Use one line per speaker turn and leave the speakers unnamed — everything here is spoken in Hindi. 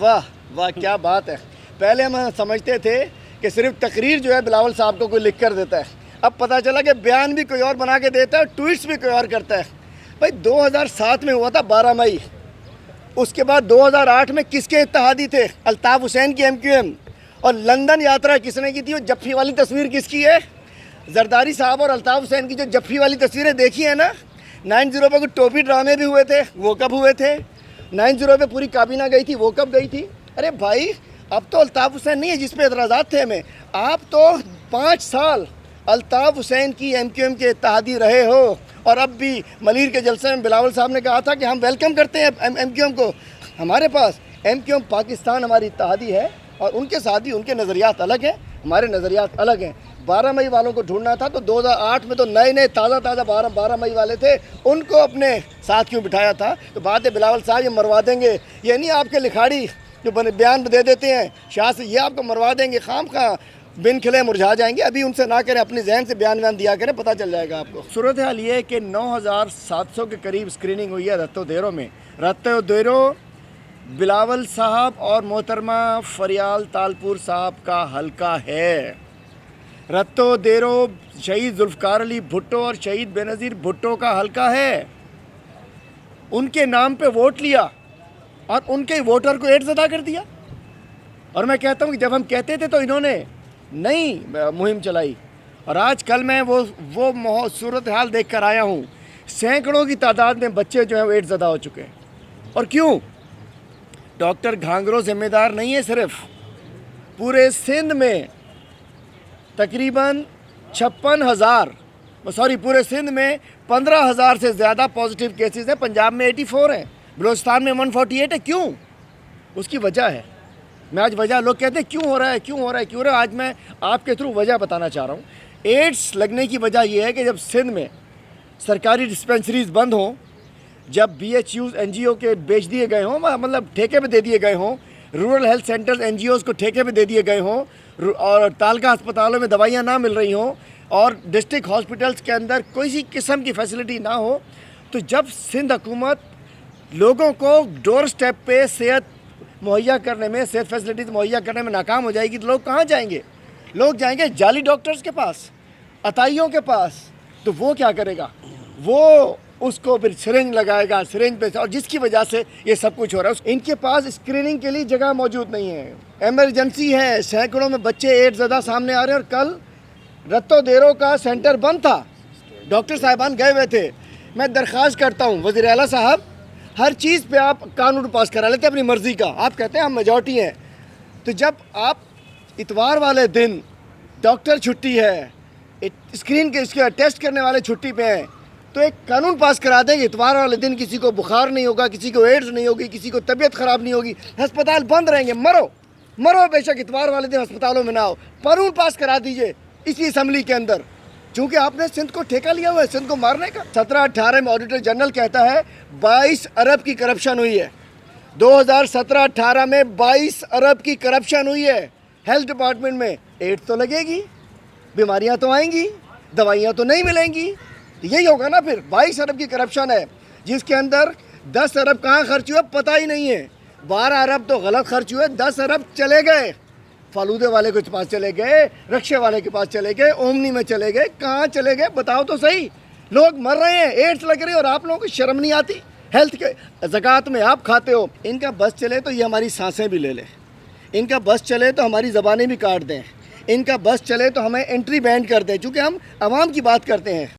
वाह वाह, क्या बात है। पहले हम समझते थे कि सिर्फ तकरीर जो है बिलावल साहब को कोई लिख कर देता है, अब पता चला कि बयान भी कोई और बना के देता है, ट्वीट्स भी कोई और करता है। भाई 2007 में हुआ था 12 मई, उसके बाद 2008 में किसके इत्तेहादी थे? अल्ताफ़ हुसैन की MQM। और लंदन यात्रा किसने की थी? वो जफ्फी वाली तस्वीर किसकी है? जरदारी साहब और अल्ताफ़ हुसैन की जो जफ्फी वाली तस्वीरें देखी है ना। 9-0 पे कुछ टोपी ड्रामे भी हुए थे, वो कब हुए थे? 9-0 पे पूरी काबीना गई थी, वो कब गई थी? अरे भाई, अब तो अल्ताफ़ हुसैन नहीं है जिस पे एतराज़ात थे हमें। आप तो 5 साल अल्ताफ़ हुसैन की MQM के इत्तेहादी रहे हो, और अब भी मलीर के जलसे में बिलावल साहब ने कहा था कि हम वेलकम करते हैं MQM को। हमारे पास MQM पाकिस्तान हमारी इत्तेहादी है, और उनके साथ ही उनके नज़रियात अलग हैं, हमारे नज़रियात अलग हैं। 12 मई वालों को ढूंढना था तो 2008 में तो नए ताज़ा 12 मई वाले थे, उनको अपने साथ क्यों बिठाया था? तो बात है बिलावल साहब ये मरवा देंगे, ये नहीं आपके लिखाड़ी जो बयान दे देते हैं शाह से, ये आपको मरवा देंगे, खाम खा बिन खिले मुरझा जाएंगे। अभी उनसे ना करें, अपने जहन से बयान दिया करें, पता चल जाएगा आपको। सूरत हाल ये है कि 9700 के करीब स्क्रीनिंग हुई है रत्तो देरो में। रत्तो देरो बिलावल साहब और मोहतरमा फरियाल तालपुर साहब का हल्का है। रत्तो देरो शहीद जुल्फ़कार अली भुट्टो और शहीद बेनज़ीर भुट्टो का हल्का है। उनके नाम पे वोट लिया और उनके वोटर को एड्स अदा कर दिया। और मैं कहता हूँ कि जब हम कहते थे तो इन्होंने नई मुहिम चलाई, और आज कल मैं वो सूरत हाल देख कर आया हूँ। सैकड़ों की तादाद में बच्चे जो हैं वो एड्स अदा हो चुके हैं। और क्यों? डॉक्टर घांगरो जिम्मेदार नहीं है सिर्फ, पूरे सिंध में तकरीबन 56,000 पूरे सिंध में 15,000 से ज़्यादा पॉजिटिव केसेस हैं। पंजाब में 84 हैं, बलूचिस्तान में 148 है। क्यों? उसकी वजह है। मैं आज वजह, लोग कहते हैं क्यों हो रहा है, आज मैं आपके थ्रू वजह बताना चाह रहा हूँ। एड्स लगने की वजह यह है कि जब सिंध में सरकारी डिस्पेंसरीज बंद हों, जब BHUs NGO के बेच दिए गए हों, मतलब ठेके पे दे दिए गए हों, रूरल हेल्थ सेंटर्स NGOs को ठेके पे दे दिए गए हों, और तालका अस्पतालों में दवाइयाँ ना मिल रही हों, और डिस्ट्रिक्ट हॉस्पिटल्स के अंदर कोई सी किस्म की फैसिलिटी ना हो, तो जब सिंध हुकूमत लोगों को डोर स्टेप पे सेहत मुहैया करने में, सेहत फैसिलिटीज़ मुहैया करने में नाकाम हो जाएगी, तो लोग कहाँ जाएंगे? लोग जाएंगे जाली डॉक्टर्स के पास, अताइयों के पास। तो वो क्या करेगा? वो उसको फिर सिरिंज लगाएगा, सिरिंज पे, और जिसकी वजह से ये सब कुछ हो रहा है। इनके पास स्क्रीनिंग के लिए जगह मौजूद नहीं है, एमरजेंसी है, सैकड़ों में बच्चे एड्स ज़्यादा सामने आ रहे हैं। और कल रत्तो देरो का सेंटर बंद था, डॉक्टर साहिबान गए हुए थे। मैं दरख्वास्त करता हूँ वज़ीर आला साहब, हर चीज़ पे आप कानून पास करा लेते हैं अपनी मर्ज़ी का। आप कहते हैं हम मेजॉरिटी हैं, तो जब आप इतवार वाले दिन डॉक्टर छुट्टी है, स्क्रीन के इसके टेस्ट करने वाले छुट्टी पे हैं, तो एक कानून पास करा देंगे इतवार वाले दिन किसी को बुखार नहीं होगा, किसी को एड्स नहीं होगी, किसी को तबीयत ख़राब नहीं होगी, अस्पताल बंद रहेंगे, मरो बेशक इतवार वाले दिन अस्पतालों में ना हो। कानून पास करा दीजिए इसी असम्बली के अंदर, क्योंकि आपने सिंध को ठेका लिया हुआ है सिंध को मारने का। 17-18 में ऑडिटर जनरल कहता है 22 अरब की करप्शन हुई है। 2017-18 में 22 अरब की करप्शन हुई है हेल्थ डिपार्टमेंट में। एड्स तो लगेगी, बीमारियां तो आएंगी, दवाइयां तो नहीं मिलेंगी, यही होगा ना फिर। 22 अरब की करप्शन है, जिसके अंदर 10 अरब कहाँ खर्च हुए पता ही नहीं है, 12 अरब तो गलत खर्च हुए, 10 अरब चले गए, फालूदे वाले के पास चले गए, रक्शे वाले के पास चले गए, ओमनी में चले गए, कहाँ चले गए बताओ तो सही। लोग मर रहे हैं, एड्स लग रही है, और आप लोगों को शर्म नहीं आती? हेल्थ के ज़कात में आप खाते हो। इनका बस चले तो ये हमारी सांसें भी ले ले, इनका बस चले तो हमारी ज़बानें भी काट दें, इनका बस चले तो हमें एंट्री बैंड कर दें, चूँकि हम आवाम की बात करते हैं।